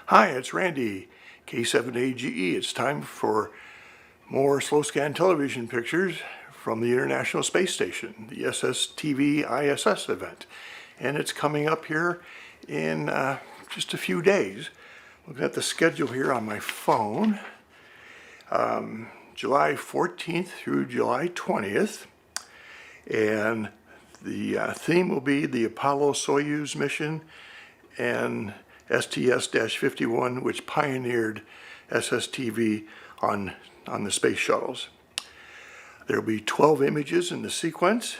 Hi, it's Randy, K7AGE. It's time for more slow scan television pictures from the International Space Station, the SSTV ISS event. And it's coming up here in just a few days. Looking at the schedule here on my phone, July 14th through July 20th. And the theme will be the Apollo-Soyuz mission and STS-51, which pioneered SSTV on the space shuttles. There will be 12 images in the sequence,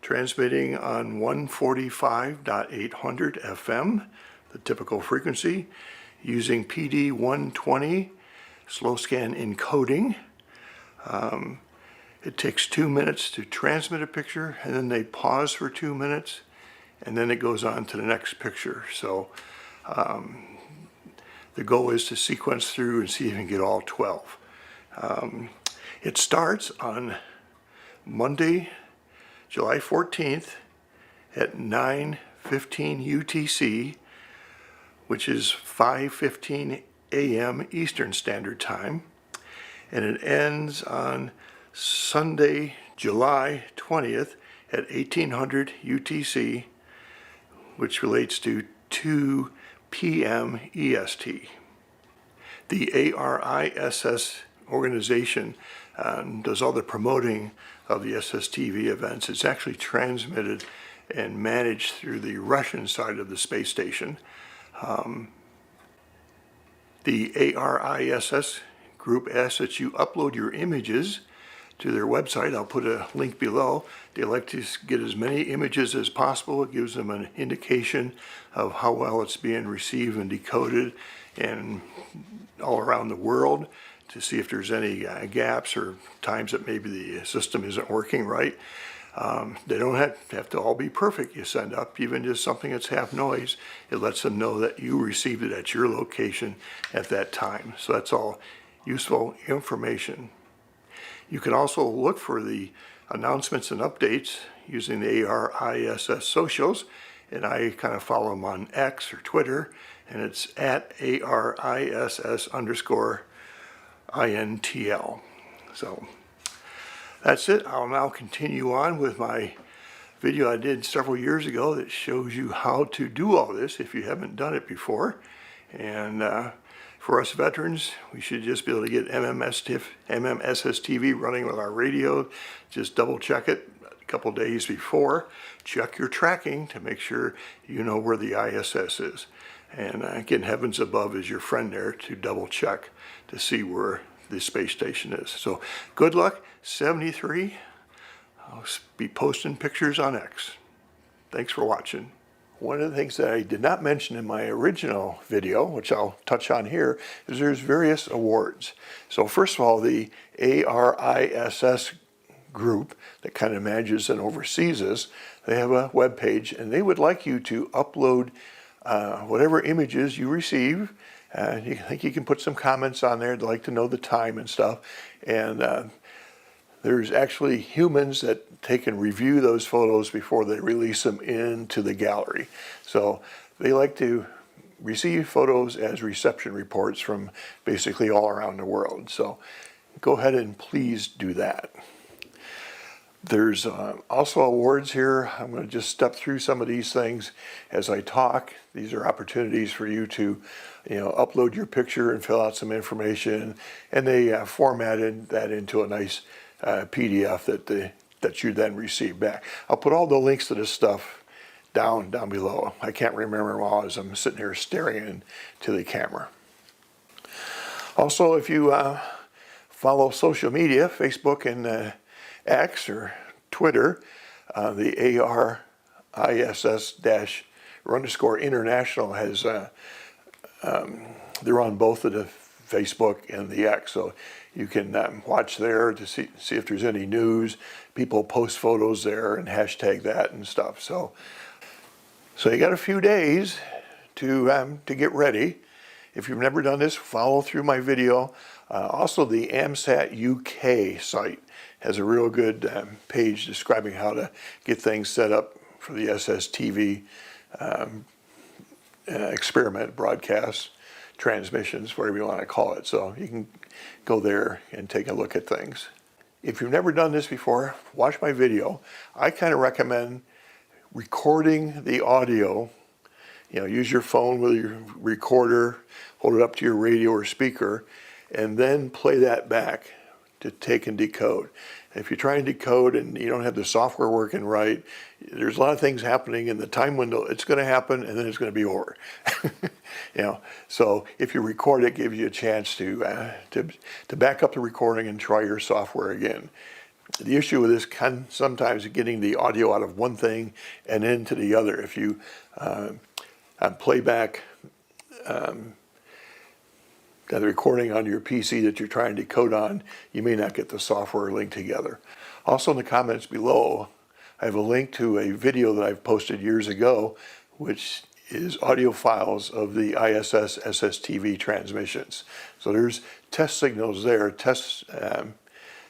transmitting on 145.800 FM, the typical frequency, using PD-120 slow scan encoding. It takes 2 minutes to transmit a picture, and then they pause for 2 minutes, and then it goes on to the next picture. So the goal is to sequence through and see if you can get all 12. It starts on Monday, July 14th at 9:15 UTC, which is 5:15 a.m. Eastern Standard Time, and it ends on Sunday, July 20th at 1800 UTC, which relates to 2 p.m. EST. The ARISS organization does all the promoting of the SSTV events. It's actually transmitted and managed through the Russian side of the space station. The ARISS group asks that you upload your images to their website. I'll put a link below. They like to get as many images as possible. It gives them an indication of how well it's being received and decoded and all around the world, to see if there's any gaps or times that maybe the system isn't working right. They don't have to all be perfect. You send up even just something that's half noise. It lets them know that you received it at your location at that time. So that's all useful information. You can also look for the announcements and updates using the ARISS socials, and I kind of follow them on X or Twitter, and it's at ARISS_INTL. So that's it. I'll now continue on with my video I did several years ago that shows you how to do all this if you haven't done it before. And for us veterans, we should just be able to get SSTV running with our radio. Just double check it a couple days before. Check your tracking to make sure you know where the ISS is. And again, heavens above is your friend there to double check to see where the space station is. So good luck, 73. I'll be posting pictures on X. Thanks for watching. One of the things that I did not mention in my original video, which I'll touch on here, is there's various awards. So first of all, the ARISS group that kind of manages and oversees this, they have a web page, and they would like you to upload whatever images you receive. You think you can put some comments on there. They'd like to know the time and stuff. And there's actually humans that take and review those photos before they release them into the gallery. So they like to receive photos as reception reports from basically all around the world. So go ahead and please do that. There's also awards here. I'm going to just step through some of these things as I talk. These are opportunities for you to, upload your picture and fill out some information, and they formatted that into a nice PDF that you then receive back. I'll put all the links to this stuff down below. I can't remember them all as I'm sitting here staring into the camera. Also, if you follow social media, Facebook and X or Twitter, the ARISS_International has, they're on both of the Facebook and the X, so you can watch there to see if there's any news. People post photos there and hashtag that and stuff. So you got a few days to get ready. If you've never done this, follow through my video. Also, the AMSAT UK site has a real good page describing how to get things set up for the SSTV experiment broadcast. transmissions, whatever you want to call it. So you can go there and take a look at things. If you've never done this before, watch my video. I kind of recommend recording the audio. Use your phone with your recorder, hold it up to your radio or speaker, and then play that back to take and decode. If you try and decode and you don't have the software working right, there's a lot of things happening in the time window. It's going to happen and then it's going to be over. So if you record it, gives you a chance to back up the recording and try your software again. The issue with this sometimes getting the audio out of one thing and into the other. If you playback got the recording on your PC that you're trying to decode on, you may not get the software linked together. Also in the comments below, I have a link to a video that I've posted years ago, which is audio files of the ISS SSTV transmissions. So there's test signals there,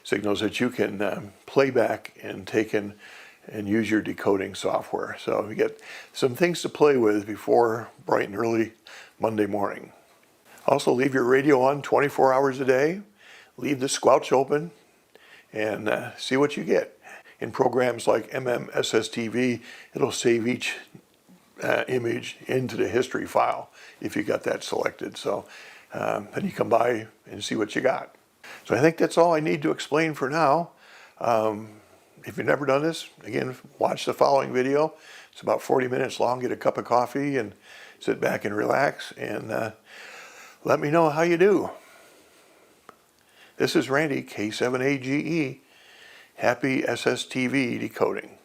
signals that you can play back and take in and use your decoding software. So you get some things to play with before bright and early Monday morning. Also, leave your radio on 24 hours a day, leave the squelch open, and see what you get. In programs like SSTV, it'll save each image into the history file if you got that selected. So then you come by and see what you got. So I think that's all I need to explain for now. If you've never done this, again, watch the following video. It's about 40 minutes long. Get a cup of coffee and sit back and relax, and let me know how you do. This is Randy, K7AGE. Happy SSTV decoding.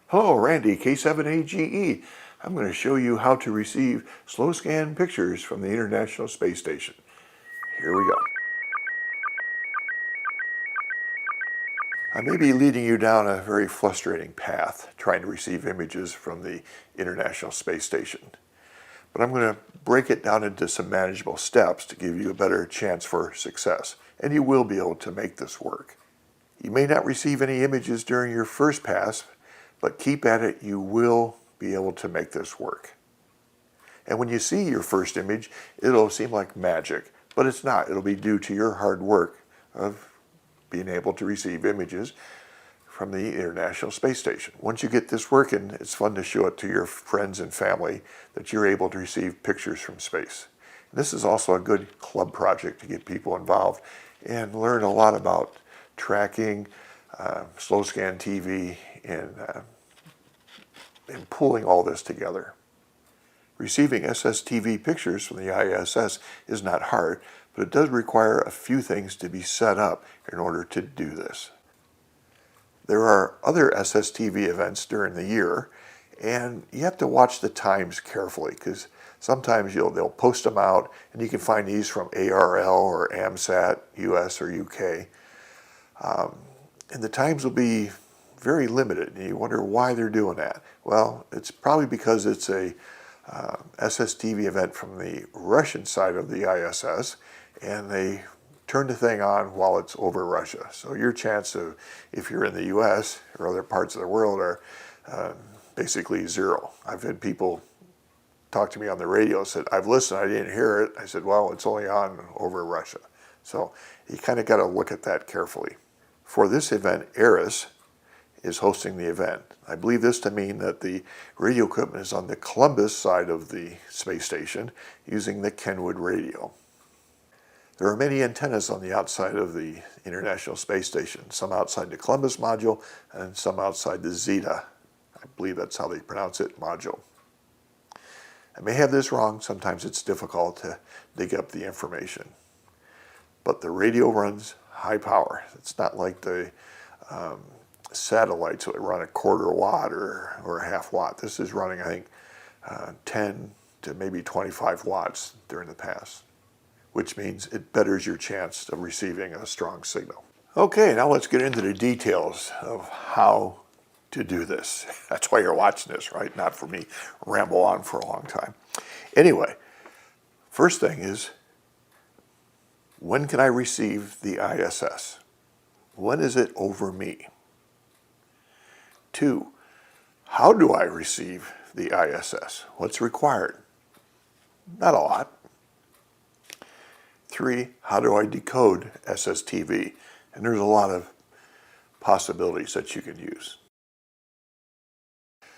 Hello, Randy, K7AGE. I'm going to show you how to receive slow scan pictures from the International Space Station. Here we go. I may be leading you down a very frustrating path trying to receive images from the International Space Station. But I'm going to break it down into some manageable steps to give you a better chance for success. And you will be able to make this work. You may not receive any images during your first pass, but keep at it, you will be able to make this work. And when you see your first image, it'll seem like magic, but it's not. It'll be due to your hard work of being able to receive images from the International Space Station. Once you get this working, it's fun to show it to your friends and family that you're able to receive pictures from space. This is also a good club project to get people involved and learn a lot about tracking, slow scan TV, and pulling all this together. Receiving SSTV pictures from the ISS is not hard, but it does require a few things to be set up in order to do this. There are other SSTV events during the year, and you have to watch the times carefully because sometimes they'll post them out, and you can find these from ARL or AMSAT, US or UK. And the times will be very limited, and you wonder why they're doing that. Well, it's probably because it's a SSTV event from the Russian side of the ISS, and they turn the thing on while it's over Russia. So your chance of, if you're in the US or other parts of the world, are basically zero. I've had people talk to me on the radio, said, I've listened, I didn't hear it. I said, well, it's only on over Russia. So you kind of got to look at that carefully. For this event, ARIS is hosting the event. I believe this to mean that the radio equipment is on the Columbus side of the space station using the Kenwood radio. There are many antennas on the outside of the International Space Station, some outside the Columbus module and some outside the Zeta. I believe that's how they pronounce it, module. I may have this wrong. Sometimes it's difficult to dig up the information. But the radio runs high power. It's not like the satellites that run a quarter watt or a half watt. This is running, I think, 10 to maybe 25 watts during the pass, which means it betters your chance of receiving a strong signal. Okay, now let's get into the details of how to do this. That's why you're watching this, right? Not for me ramble on for a long time. Anyway, first thing is, when can I receive the ISS? When is it over me? 2, how do I receive the ISS? What's required? Not a lot. 3, how do I decode SSTV? And there's a lot of possibilities that you can use.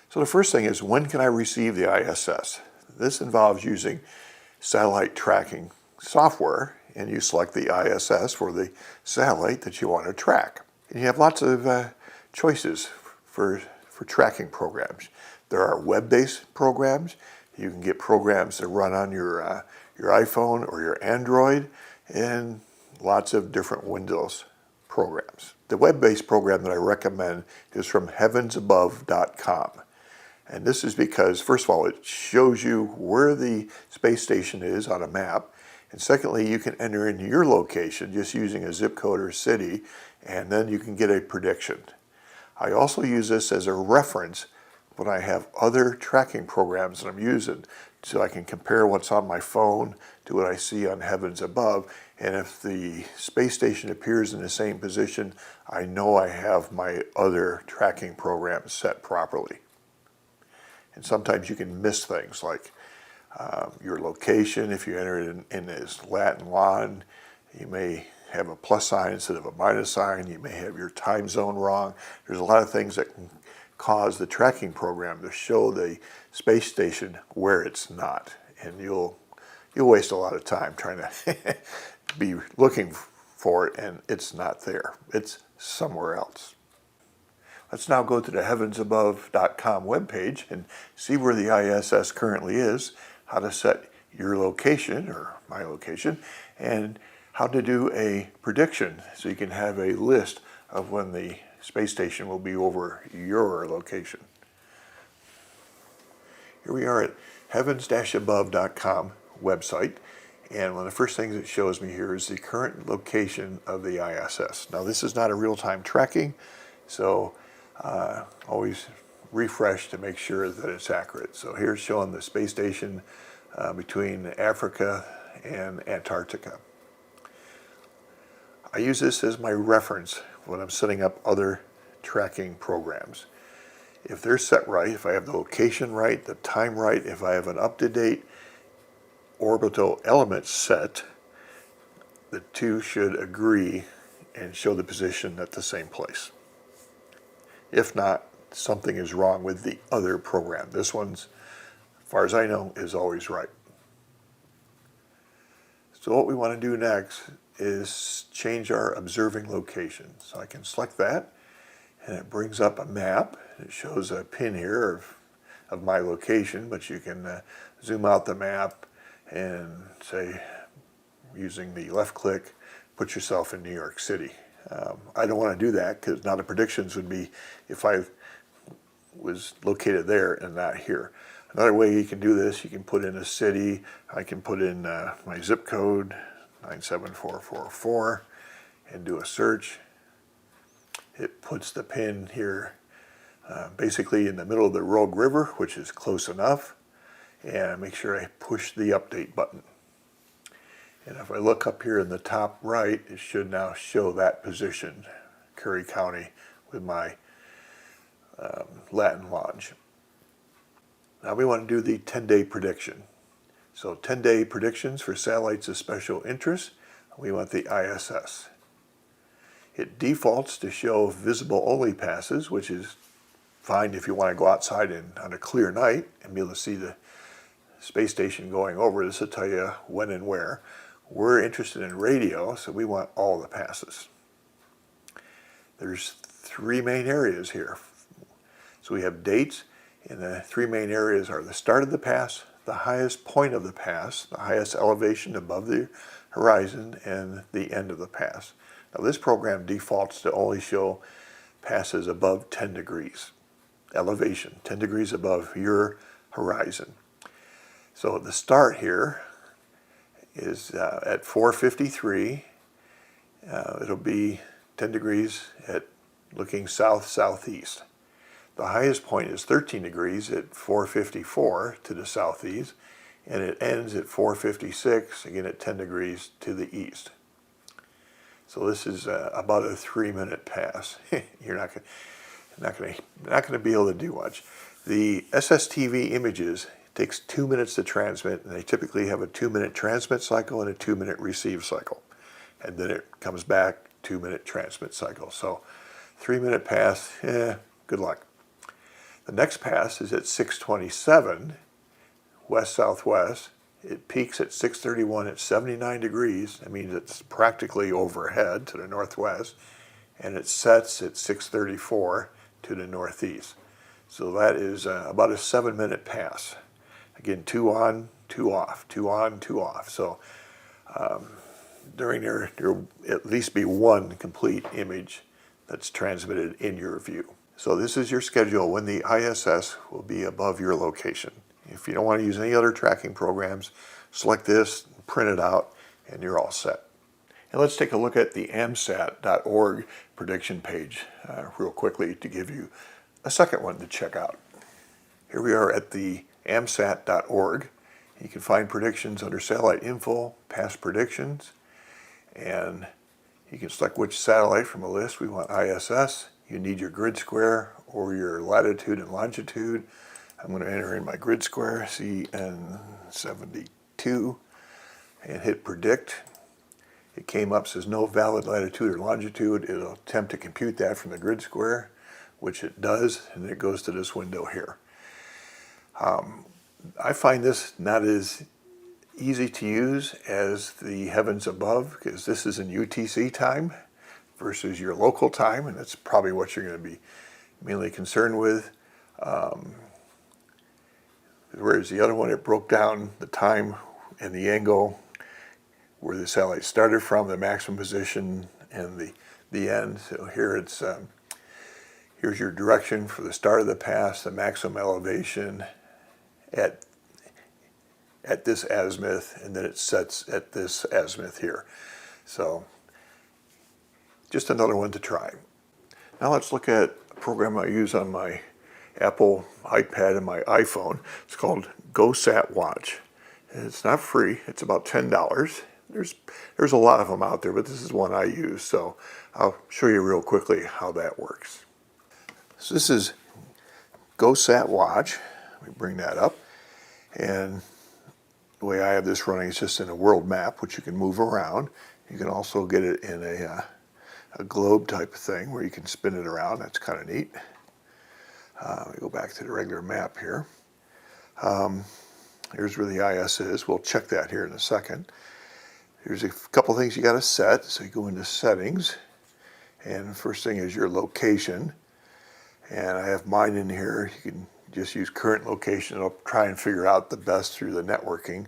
So the first thing is, when can I receive the ISS? This involves using satellite tracking software, and you select the ISS for the satellite that you want to track. And you have lots of choices for tracking programs. There are web-based programs. You can get programs that run on your iPhone or your Android, and lots of different Windows programs. The web-based program that I recommend is from heavensabove.com. And this is because, first of all, it shows you where the space station is on a map. And secondly, you can enter in your location just using a zip code or city, and then you can get a prediction. I also use this as a reference when I have other tracking programs that I'm using, so I can compare what's on my phone to what I see on Heavens Above. And if the space station appears in the same position, I know I have my other tracking programs set properly. And sometimes you can miss things like your location. If you enter it in as Latin Latin, you may have a plus sign instead of a minus sign. You may have your time zone wrong. There's a lot of things that can cause the tracking program to show the space station where it's not. And you'll waste a lot of time trying to be looking for it, and it's not there. It's somewhere else. Let's now go to the heavensabove.com webpage and see where the ISS currently is, how to set your location, or my location, and how to do a prediction so you can have a list of when the space station will be over your location. Here we are at heavens-above.com website, and one of the first things it shows me here is the current location of the ISS. Now, this is not a real-time tracking, so always refresh to make sure that it's accurate. So here's showing the space station between Africa and Antarctica. I use this as my reference when I'm setting up other tracking programs. If they're set right, if I have the location right, the time right, if I have an up-to-date orbital element set, the two should agree and show the position at the same place. If not, something is wrong with the other program. This one's, as far as I know, is always right. So what we want to do next is change our observing location. So I can select that, and it brings up a map. It shows a pin here of my location, but you can zoom out the map and say, using the left click, put yourself in New York City. I don't want to do that, because now the predictions would be if I was located there and not here. Another way you can do this, you can put in a city. I can put in my zip code, 97444, and do a search. It puts the pin here basically in the middle of the Rogue River, which is close enough. And make sure I push the update button. And if I look up here in the top right, it should now show that position, Curry County, with my Latin Lodge. Now we want to do the 10-day prediction. So 10-day predictions for satellites of special interest. We want the ISS. It defaults to show visible only passes, which is fine if you want to go outside on a clear night and be able to see the space station going over. This will tell you when and where. We're interested in radio, so we want all the passes. There's 3 main areas here. So we have dates, and the 3 main areas are the start of the pass, the highest point of the pass, the highest elevation above the horizon, and the end of the pass. Now this program defaults to only show passes above 10 degrees elevation, 10 degrees above your horizon. So the start here is at 4:53. It'll be 10 degrees at looking south-southeast. The highest point is 13 degrees at 4:54 to the southeast, and it ends at 4:56, again at 10 degrees to the east. So this is about a 3-minute pass. You're not going to be able to do much. The SSTV images takes 2 minutes to transmit, and they typically have a 2-minute transmit cycle and a 2-minute receive cycle. And then it comes back, 2-minute transmit cycle. So 3-minute pass, good luck. The next pass is at 6:27 west-southwest. It peaks at 6:31 at 79 degrees. That means it's practically overhead to the northwest. And it sets at 6:34 to the northeast. So that is about a 7-minute pass. Again, 2 on, 2 off, 2 on, 2 off. So during there will at least be one complete image that's transmitted in your view. So this is your schedule when the ISS will be above your location. If you don't want to use any other tracking programs, select this, print it out, and you're all set. And let's take a look at the amsat.org prediction page real quickly to give you a second one to check out. Here we are at the amsat.org. You can find predictions under satellite info, past predictions, and you can select which satellite from a list. We want ISS. You need your grid square or your latitude and longitude. I'm going to enter in my grid square, CN72, and hit predict. It came up, says no valid latitude or longitude. It'll attempt to compute that from the grid square, which it does, and it goes to this window here. I find this not as easy to use as the heavens above, because this is in UTC time versus your local time, and that's probably what you're going to be mainly concerned with. Whereas the other one, it broke down the time and the angle where the satellite started from, the maximum position, and the end. So here it's here's your direction for the start of the pass, the maximum elevation at this azimuth, and then it sets at this azimuth here. So just another one to try. Now let's look at a program I use on my Apple iPad and my iPhone. It's called GoSat Watch. And it's not free. It's about $10. There's a lot of them out there, but this is one I use. So I'll show you real quickly how that works. So this is GoSat Watch. Let me bring that up. And the way I have this running is just in a world map, which you can move around. You can also get it in a globe type of thing where you can spin it around. That's kind of neat. We go back to the regular map here. Here's where the IS is. We'll check that here in a second. There's a couple things you got to set. So you go into settings, and the first thing is your location. And I have mine in here. You can just use current location. It'll try and figure out the best through the networking,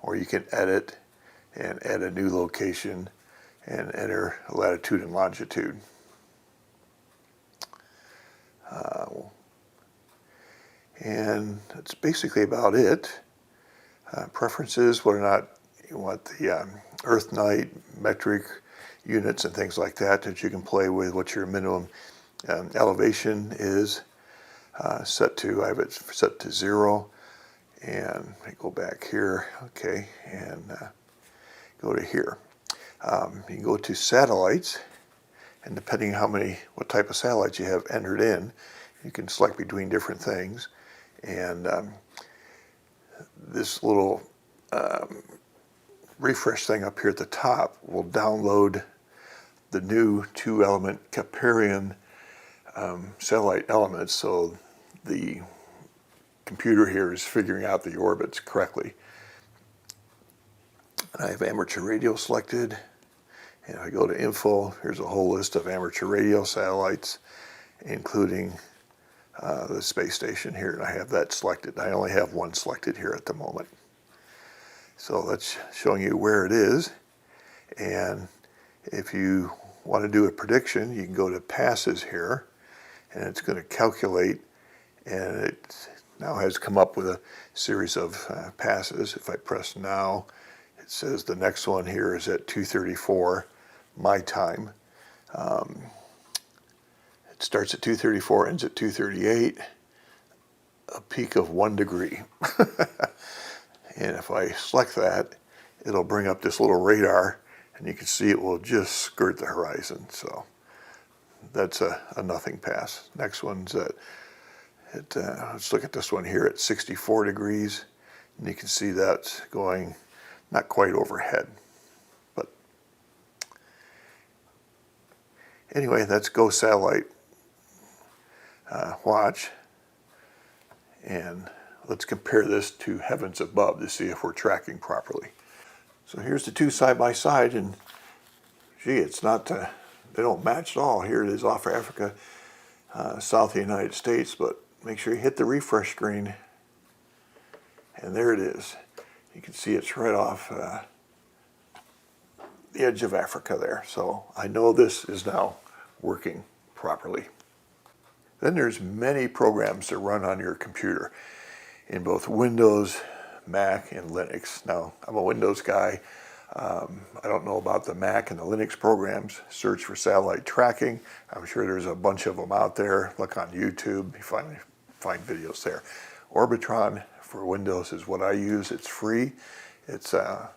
or you can edit and add a new location and enter latitude and longitude. And that's basically about it. Preferences, whether or not you want the Earth night, metric units and things like that you can play with, what your minimum elevation is set to. I have it set to 0. And I go back here, okay, and go to here. You can go to satellites, and depending on what type of satellites you have entered in, you can select between different things. And this little refresh thing up here at the top will download the new 2-element Caparian satellite elements, so the computer here is figuring out the orbits correctly. And I have amateur radio selected, and if I go to info, here's a whole list of amateur radio satellites, including the space station here, and I have that selected. I only have one selected here at the moment. So that's showing you where it is. And if you want to do a prediction, you can go to passes here, and it's going to calculate, and it now has come up with a series of passes. If I press now, it says the next one here is at 2:34 my time. It starts at 2:34, ends at 2:38, a peak of 1 degree. And if I select that, it'll bring up this little radar, and you can see it will just skirt the horizon. So that's a nothing pass. Next one's let's look at this one here at 64 degrees. And you can see that's going not quite overhead. But anyway, that's Go Satellite Watch. And let's compare this to Heavens Above to see if we're tracking properly. So here's the two side by side, and gee, it's not, they don't match at all. Here it is off Africa, south of the United States, but make sure you hit the refresh screen, and there it is. You can see it's right off the edge of Africa there. So I know this is now working properly. Then there's many programs that run on your computer in both Windows, Mac, and Linux. Now, I'm a Windows guy. I don't know about the Mac and the Linux programs. Search for satellite tracking. I'm sure there's a bunch of them out there. Look on YouTube, you find videos there. Orbitron for Windows is what I use. It's free. It's a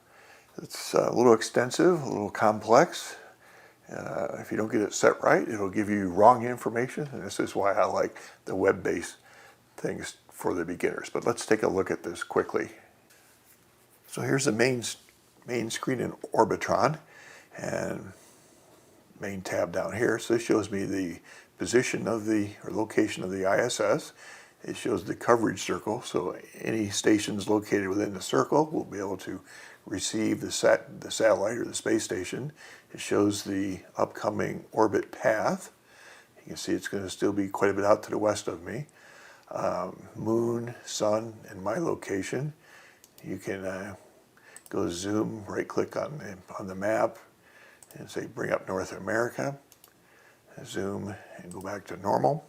little extensive, a little complex. If you don't get it set right, it'll give you wrong information, and this is why I like the web-based things for the beginners. But let's take a look at this quickly. So here's the main screen in Orbitron, and main tab down here. So this shows me the position of or location of the ISS. It shows the coverage circle, so any stations located within the circle will be able to receive the satellite or the space station. It shows the upcoming orbit path. You can see it's going to still be quite a bit out to the west of me. Moon, sun, and my location. You can go zoom, right-click on the map, and say bring up North America. Zoom and go back to normal.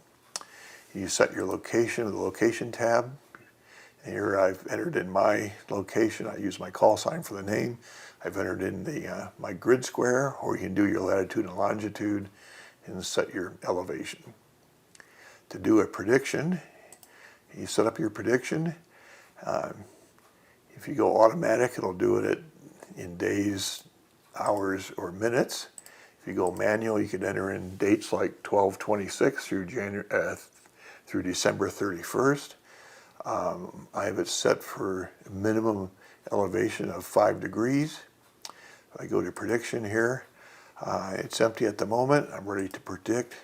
You set your location with the location tab. Here I've entered in my location. I use my call sign for the name. I've entered in my grid square, or you can do your latitude and longitude and set your elevation. To do a prediction, you set up your prediction. If you go automatic, it'll do it in days, hours, or minutes. If you go manual, you can enter in dates like 12/26 through December 31st. I have it set for a minimum elevation of 5 degrees. If I go to prediction here, it's empty at the moment. I'm ready to predict.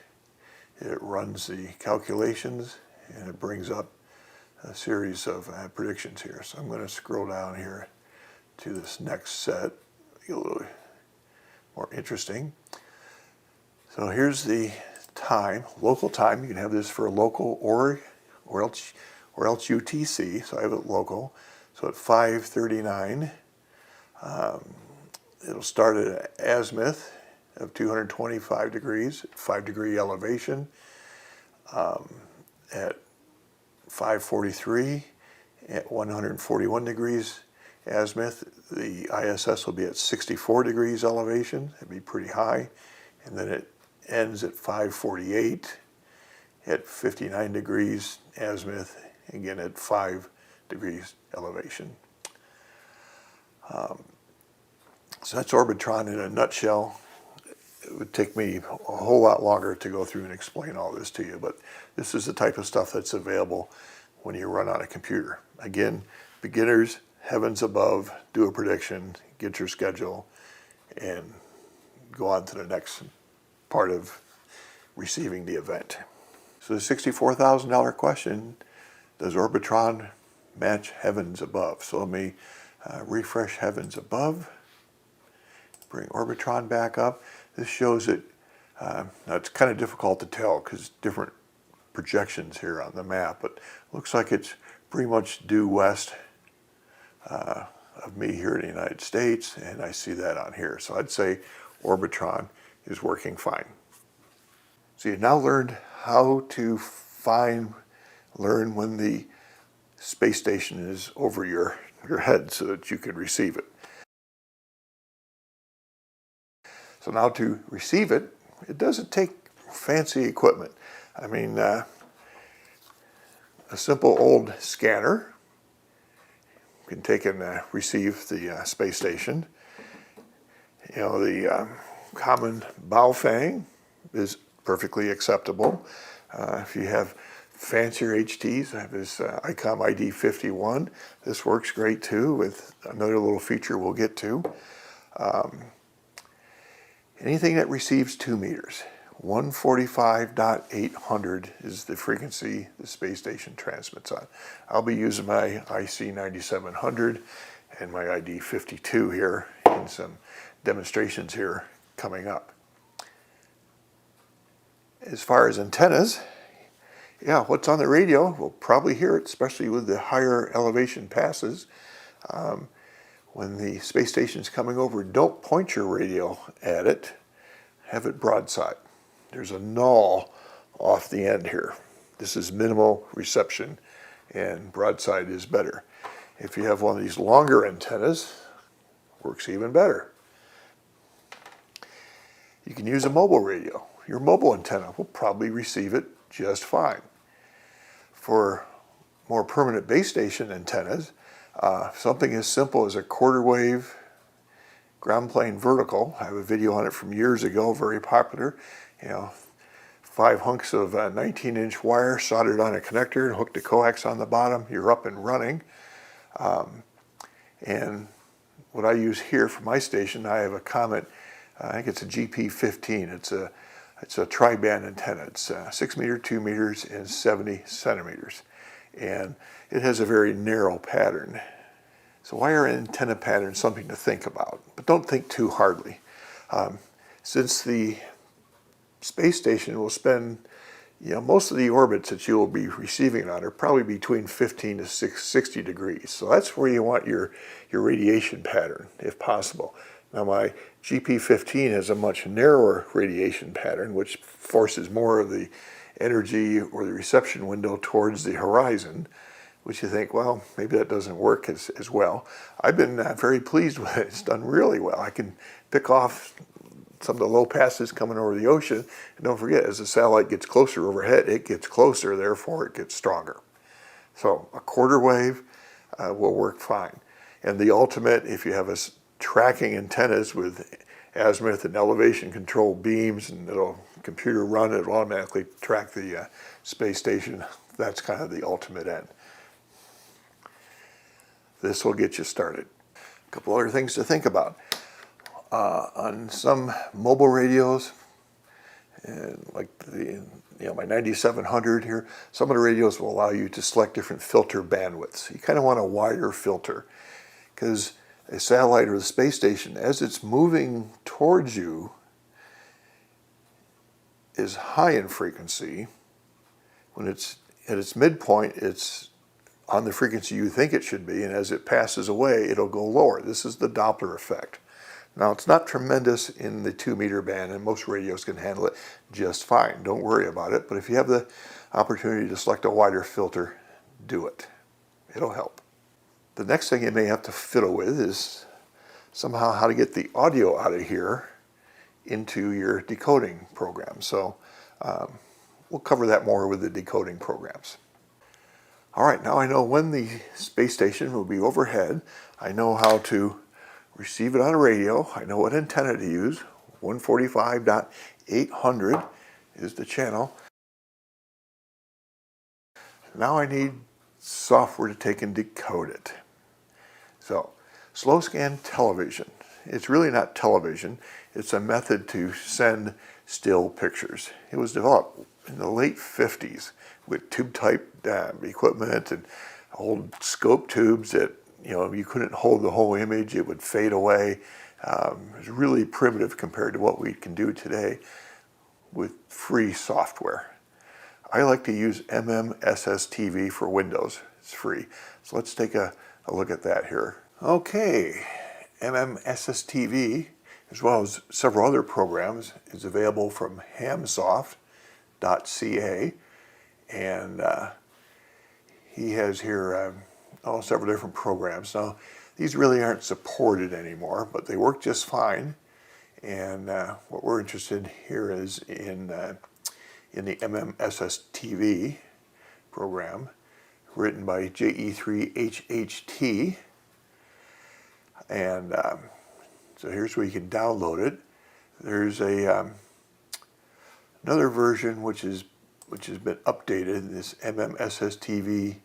It runs the calculations and it brings up a series of predictions here. So I'm going to scroll down here to this next set, get a little more interesting. So here's the time, local time. You can have this for local or else UTC. So I have it local. So at 5:39, it'll start at azimuth of 225 degrees, 5-degree elevation. At 5:43, at 141 degrees azimuth, the ISS will be at 64 degrees elevation. It'd be pretty high. And then it ends at 5:48 at 59 degrees azimuth, again at 5 degrees elevation. So that's Orbitron in a nutshell. It would take me a whole lot longer to go through and explain all this to you, but this is the type of stuff that's available when you run on a computer. Again, beginners, Heavens Above, do a prediction, get your schedule, and go on to the next part of receiving the event. So the $64,000 question, does Orbitron match Heavens Above? So let me refresh Heavens Above, bring Orbitron back up. This shows it, now it's kind of difficult to tell because different projections here on the map, but looks like it's pretty much due west of me here in the United States, and I see that on here. So I'd say Orbitron is working fine. So you've now learned how to learn when the space station is over your head so that you can receive it. So now to receive it, it doesn't take fancy equipment. I mean, a simple old scanner can take and receive the space station. You know, the common Baofeng is perfectly acceptable. If you have fancier HTs. I have this ICOM ID51. This works great too with another little feature we'll get to. Anything that receives 2 meters. 145.800 is the frequency the space station transmits on. I'll be using my IC9700 and my ID52 here in some demonstrations here coming up. As far as antennas, yeah, what's on the radio, we'll probably hear it, especially with the higher elevation passes. When the space station's coming over, don't point your radio at it, have it broadside. There's a null off the end here. This is minimal reception, and broadside is better. If you have one of these longer antennas, works even better. You can use a mobile radio. Your mobile antenna will probably receive it just fine. For more permanent base station antennas, something as simple as a quarter wave ground plane vertical. I have a video on it from years ago, very popular. 5 hunks of 19-inch wire soldered on a connector and hooked a coax on the bottom. You're up and running. And what I use here for my station, I have a Comet. I think it's a GP15. It's a tri-band antenna. It's 6 meter, 2 meters, and 70 centimeters. And it has a very narrow pattern. So wire antenna pattern is something to think about, but don't think too hardly. Since the space station will spend, most of the orbits that you will be receiving on are probably between 15 to 60 degrees. So that's where you want your radiation pattern, if possible. Now my GP15 has a much narrower radiation pattern, which forces more of the energy or the reception window towards the horizon, which you think, well, maybe that doesn't work as well. I've been very pleased with it. It's done really well. I can pick off some of the low passes coming over the ocean. And don't forget, as the satellite gets closer overhead, it gets closer, therefore it gets stronger. So a quarter wave will work fine. And the ultimate, if you have tracking antennas with azimuth and elevation control beams, and it'll computer run, it'll automatically track the space station. That's kind of the ultimate end. This will get you started. A couple other things to think about. On some mobile radios, and like my 9700 here, some of the radios will allow you to select different filter bandwidths. You kind of want a wider filter, because a satellite or the space station, as it's moving towards you, is high in frequency. When it's at its midpoint, it's on the frequency you think it should be, and as it passes away, it'll go lower. This is the Doppler effect. Now, it's not tremendous in the 2 meter band, and most radios can handle it just fine. Don't worry about it, but if you have the opportunity to select a wider filter, do it. It'll help. The next thing you may have to fiddle with is somehow how to get the audio out of here into your decoding program. So we'll cover that more with the decoding programs. All right, now I know when the space station will be overhead. I know how to receive it on a radio. I know what antenna to use. 145.800 is the channel. Now I need software to take and decode it. So, slow scan television. It's really not television. It's a method to send still pictures. It was developed in the late 50s with tube-type equipment and old scope tubes that you couldn't hold the whole image. It would fade away. It was really primitive compared to what we can do today with free software. I like to use SSTV for Windows. It's free. So let's take a look at that here. Okay, SSTV, as well as several other programs, is available from hamsoft.ca, and he has here several different programs. Now, these really aren't supported anymore, but they work just fine. And what we're interested in here is in the SSTV program, written by JE3HHT. And so here's where you can download it. There's another version which is which has been updated, this SSTV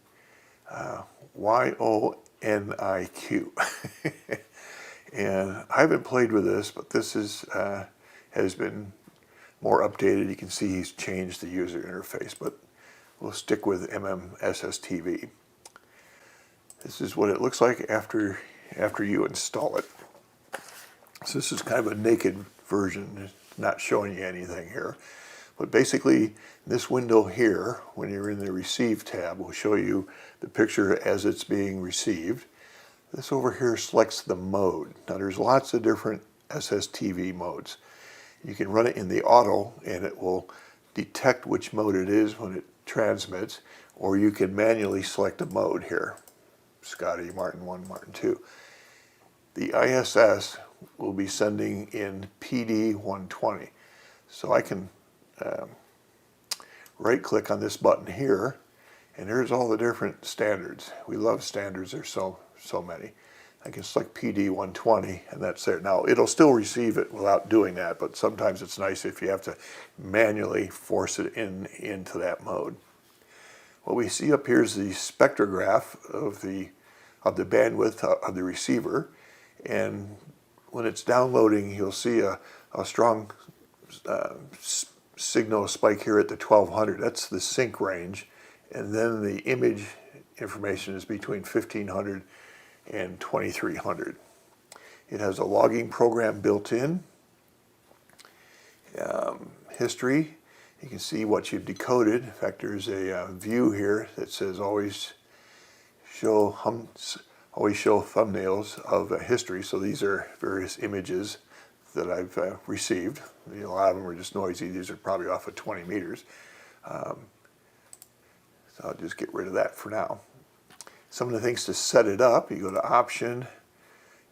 YONIQ. And I haven't played with this, but this is has been more updated. You can see he's changed the user interface, but we'll stick with SSTV. This is what it looks like after you install it. So this is kind of a naked version. It's not showing you anything here. But basically, this window here, when you're in the Receive tab, will show you the picture as it's being received. This over here selects the mode. Now there's lots of different SSTV modes. You can run it in the auto and it will detect which mode it is when it transmits, or you can manually select a mode here. Scotty, Martin 1, Martin 2. The ISS will be sending in PD 120. So I can right click on this button here, and there's all the different standards. We love standards, there's so many. I can select PD 120 and that's there. Now it'll still receive it without doing that, but sometimes it's nice if you have to manually force it into that mode. What we see up here is the spectrograph of the bandwidth of the receiver, and when it's downloading you'll see a strong signal spike here at the 1200. That's the sync range, and then the image information is between 1500 and 2300. It has a logging program built in. History, you can see what you've decoded. In fact, there's a view here that says always show thumbnails of history. So these are various images that I've received. A lot of them are just noisy. These are probably off of 20 meters. So I'll just get rid of that for now. Some of the things to set it up, you go to Option,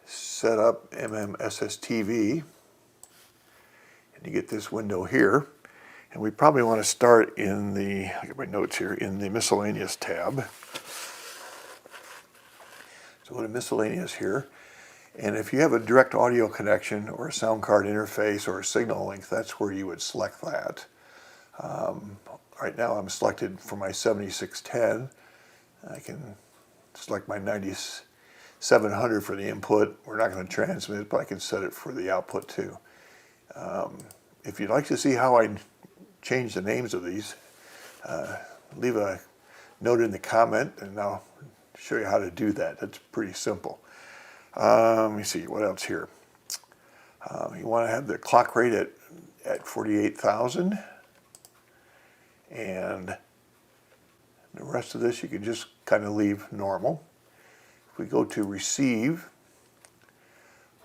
Set Up SSTV, and you get this window here. And we probably want to start in the, I get my notes here, in the Miscellaneous tab. So go to Miscellaneous here. And if you have a direct audio connection or a sound card interface or a signal link, that's where you would select that. Right now I'm selected for my 7610. I can select my 9700 for the input. We're not going to transmit, but I can set it for the output too. If you'd like to see how I change the names of these, leave a note in the comment and I'll show you how to do that. That's pretty simple. Let me see, what else here? You want to have the clock rate at 48,000, and the rest of this you can just kind of leave normal. If we go to Receive,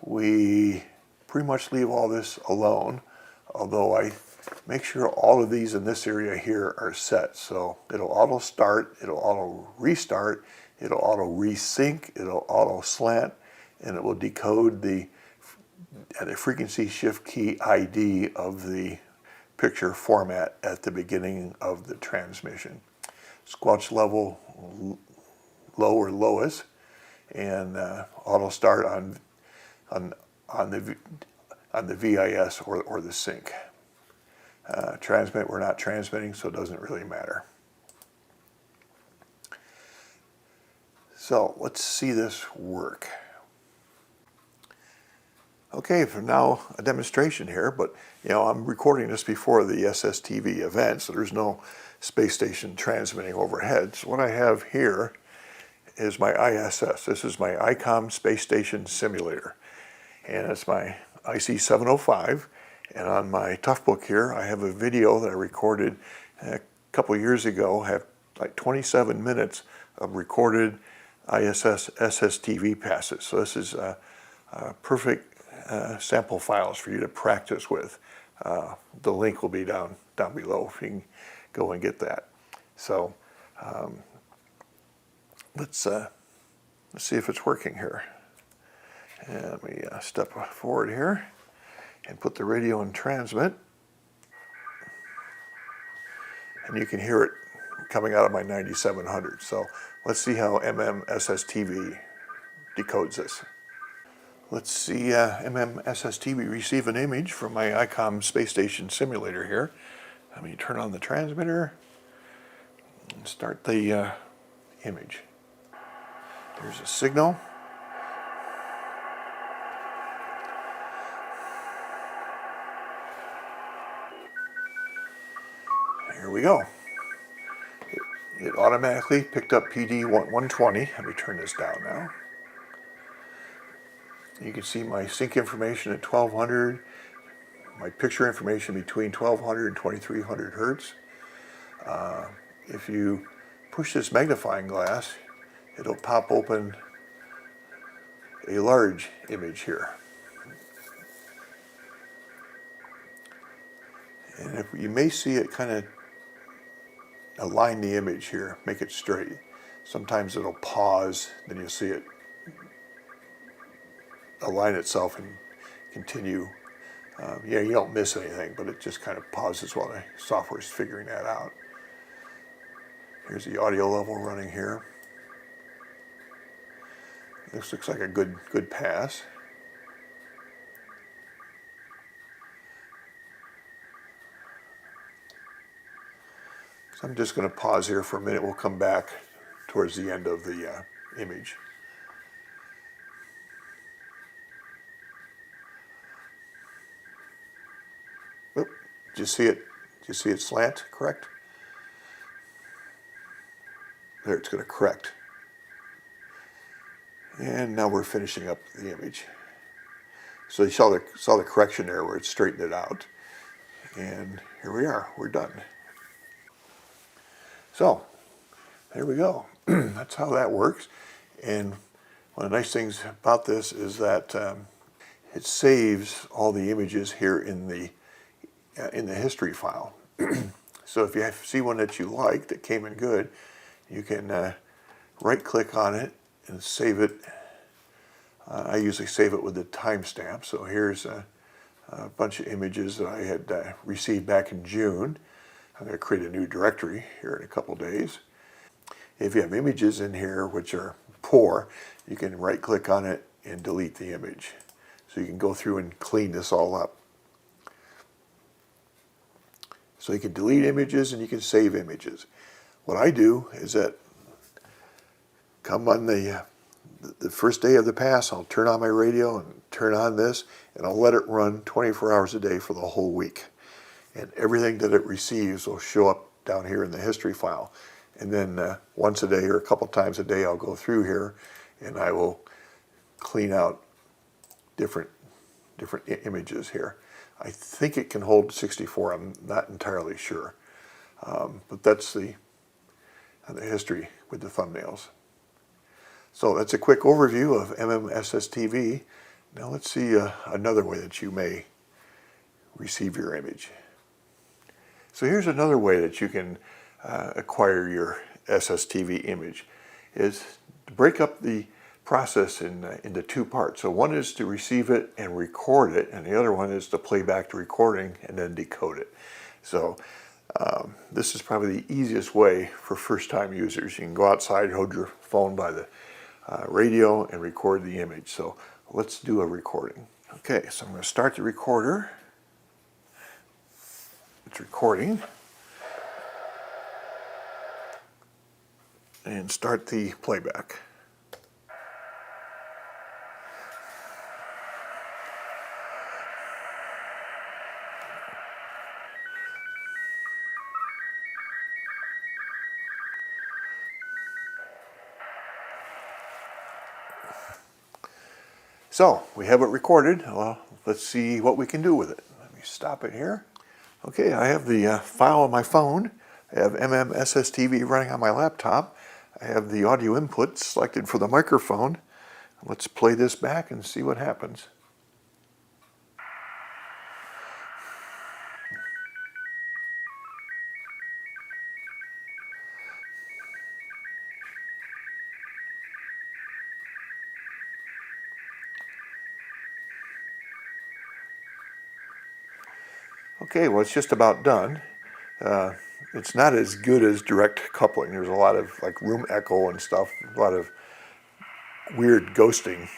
we pretty much leave all this alone, although I make sure all of these in this area here are set. So it'll auto start, it'll auto restart, it'll auto resync, it'll auto slant, and it will decode the frequency shift key ID of the picture format at the beginning of the transmission. Squelch level low or lowest, and auto start on the VIS or the sync. Transmit, we're not transmitting, so it doesn't really matter. So let's see this work. Okay, for now a demonstration here, but I'm recording this before the SSTV event, so there's no space station transmitting overhead. So what I have here is my ISS. This is my ICOM space station simulator, and it's my IC 705. And on my Toughbook here, I have a video that I recorded a couple years ago. I have like 27 minutes of recorded ISS SSTV passes. So this is perfect sample files for you to practice with. The link will be down below if you can go and get that. So let's see if it's working here. And let me step forward here and put the radio in transmit. And you can hear it coming out of my 9700. So let's see how SSTV decodes this. Let's see SSTV receive an image from my ICOM space station simulator here. Let me turn on the transmitter and start the image. There's a signal. Here we go. It automatically picked up PD 120. Let me turn this down now. You can see my sync information at 1200, my picture information between 1200 and 2300 hertz. If you push this magnifying glass, it'll pop open a large image here. And if you may see it kind of align the image here, make it straight. Sometimes it'll pause, then you'll see it align itself and continue. Yeah, you don't miss anything, but it just kind of pauses while the software is figuring that out. Here's the audio level running here. This looks like a good pass. So I'm just going to pause here for a minute. We'll come back towards the end of the image. Oop, did you see it? Did you see it slant? Correct? There, it's going to correct. And now we're finishing up the image. So you saw the correction there where it straightened it out. And here we are. We're done. So there we go. That's how that works. And one of the nice things about this is that it saves all the images here in the history file. So if you see one that you like that came in good, you can right-click on it and save it. I usually save it with the timestamp. So here's a bunch of images that I had received back in June. I'm going to create a new directory here in a couple days. If you have images in here which are poor, you can right-click on it and delete the image. So you can go through and clean this all up. So you can delete images and you can save images. What I do is that come on the first day of the pass, I'll turn on my radio and turn on this, and I'll let it run 24 hours a day for the whole week. And everything that it receives will show up down here in the history file. And then once a day or a couple times a day, I'll go through here and I will clean out different images here. I think it can hold 64. I'm not entirely sure. But that's the history with the thumbnails. So that's a quick overview of SSTV. Now let's see another way that you may receive your image. So here's another way that you can acquire your SSTV image, is to break up the process into two parts. So one is to receive it and record it, and the other one is to play back the recording and then decode it. So this is probably the easiest way for first-time users. You can go outside, hold your phone by the radio and record the image. So let's do a recording. Okay, so I'm going to start the recorder. It's recording. And start the playback. So we have it recorded. Well, let's see what we can do with it. Let me stop it here. Okay, I have the file on my phone. I have SSTV running on my laptop. I have the audio input selected for the microphone. Let's play this back and see what happens. Okay, well, it's just about done. It's not as good as direct coupling. There's a lot of like room echo and stuff, a lot of weird ghosting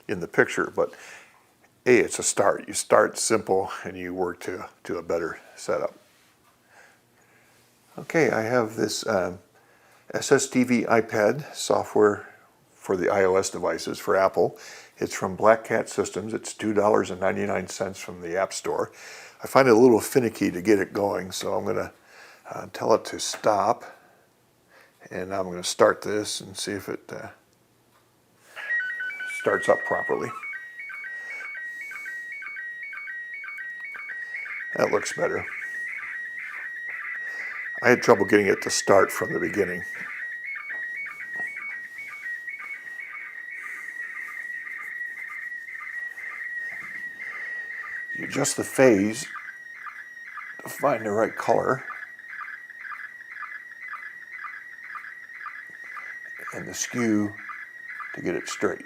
in the picture, but hey, it's a start. You start simple and you work to a better setup. Okay, I have this SSTV iPad software for the iOS devices for Apple. It's from Black Cat Systems. It's $2.99 from the App Store. I find it a little finicky to get it going, so I'm going to tell it to stop. And I'm going to start this and see if it starts up properly. That looks better. I had trouble getting it to start from the beginning. You adjust the phase to find the right color and the skew to get it straight.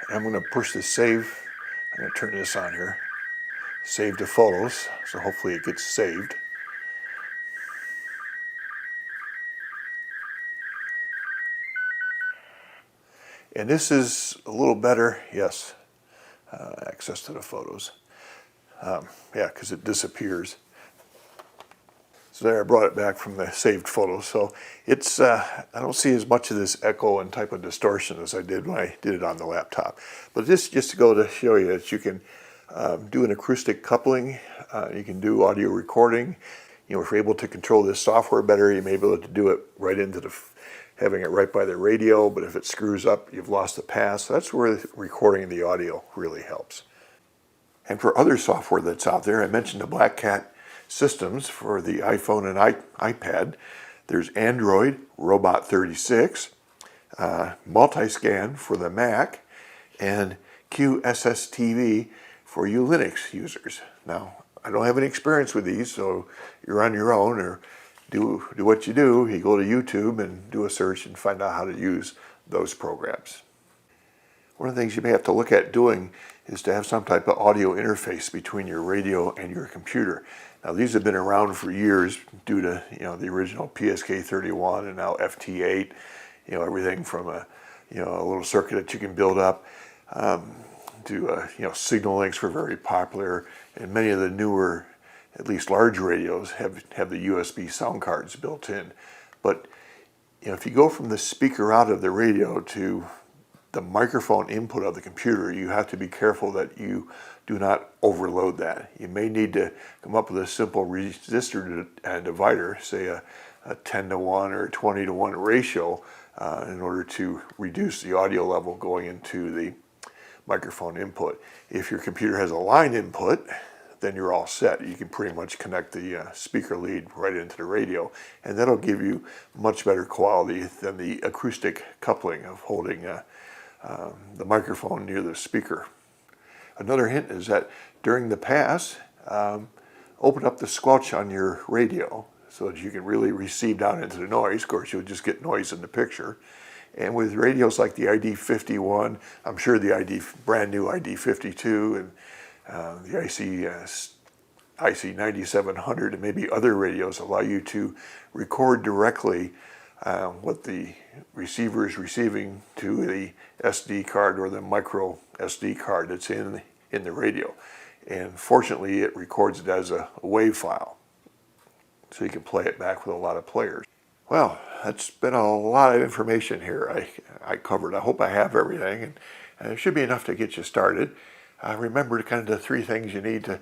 And I'm going to push the save. I'm going to turn this on here. Save to photos, so hopefully it gets saved. And this is a little better, yes, access to the photos. Yeah, because it disappears. So there, I brought it back from the saved photos. So it's, I don't see as much of this echo and type of distortion as I did when I did it on the laptop. But this just to go to show you that you can do an acoustic coupling. You can do audio recording. You know, if you're able to control this software better, you may be able to do it right into the, having it right by the radio. But if it screws up, you've lost the pass. So that's where recording the audio really helps. And for other software that's out there, I mentioned the Black Cat Systems for the iPhone and iPad. There's Android, Robot 36, Multiscan for the Mac, and QSSTV for you Linux users. Now, I don't have any experience with these, so you're on your own, or do what you do. You go to YouTube and do a search and find out how to use those programs. One of the things you may have to look at doing is to have some type of audio interface between your radio and your computer. Now these have been around for years due to the original PSK31 and now FT8. Everything from a little circuit that you can build up to signal links were very popular, and many of the newer, at least large radios, have the USB sound cards built in. But if you go from the speaker out of the radio to the microphone input of the computer, you have to be careful that you do not overload that. You may need to come up with a simple resistor divider, say a 10-to-1 or 20-to-1 ratio, in order to reduce the audio level going into the microphone input. If your computer has a line input, then you're all set. You can pretty much connect the speaker lead right into the radio, and that'll give you much better quality than the acoustic coupling of holding the microphone near the speaker. Another hint is that during the pass, open up the squelch on your radio so that you can really receive down into the noise. Of course, you'll just get noise in the picture. And with radios like the ID51, I'm sure the brand new ID52 and the IC9700 and maybe other radios allow you to record directly what the receiver is receiving to the SD card or the micro SD card that's in the radio. And fortunately, it records it as a WAV file, so you can play it back with a lot of players. Well, that's been a lot of information here I covered. I hope I have everything, and it should be enough to get you started. Remember kind of the three things you need to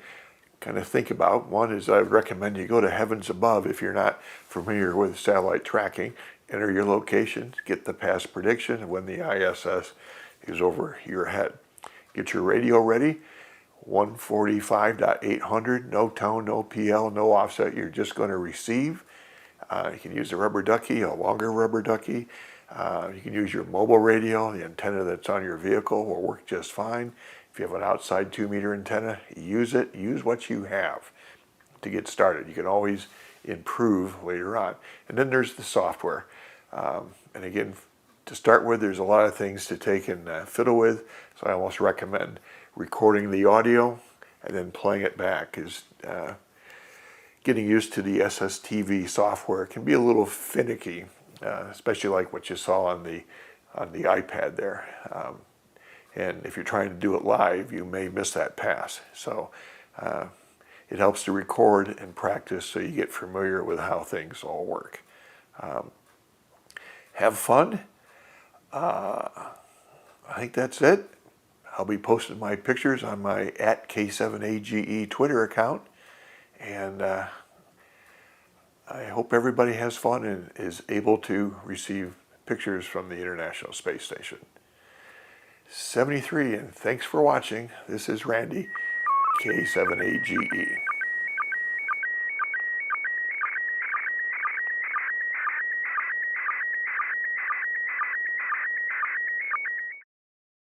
kind of think about. One is I would recommend you go to Heavens Above if you're not familiar with satellite tracking. Enter your location, get the past prediction when the ISS is over your head. Get your radio ready, 145.800, no tone, no PL, no offset. You're just going to receive. You can use a rubber ducky, a longer rubber ducky. You can use your mobile radio. The antenna that's on your vehicle will work just fine. If you have an outside 2-meter antenna, use it. Use what you have to get started. You can always improve later on. And then there's the software. And again, to start with, there's a lot of things to take and fiddle with. So I almost recommend recording the audio and then playing it back. Is getting used to the SSTV software can be a little finicky. especially like what you saw on the iPad there. And if you're trying to do it live, you may miss that pass. So it helps to record and practice so you get familiar with how things all work. Have fun. I think that's it. I'll be posting my pictures on my @K7AGE Twitter account. And I hope everybody has fun and is able to receive pictures from the International Space Station. 73, and thanks for watching. This is Randy, K7AGE.